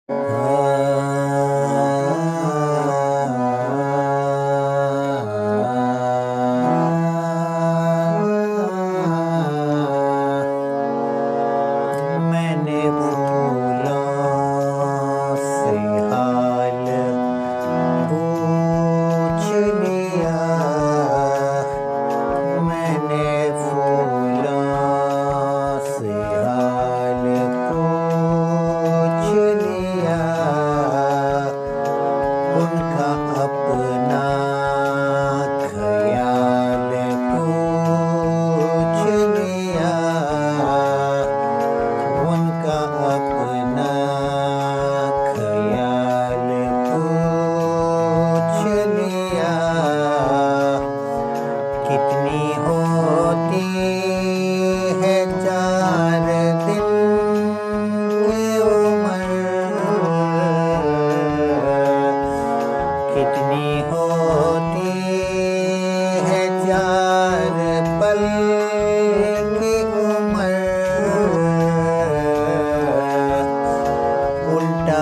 मैंने फूलों से हाल पूछ लिया। मैंने फूलों से हाल पूछ लिया। उनका अपना ख्याल पूछ लिया। उनका अपना ख्याल पूछ लिया। कितनी होती है 4 दिन की उम्र, कितनी होती है 4 पल की उम्र। उल्टा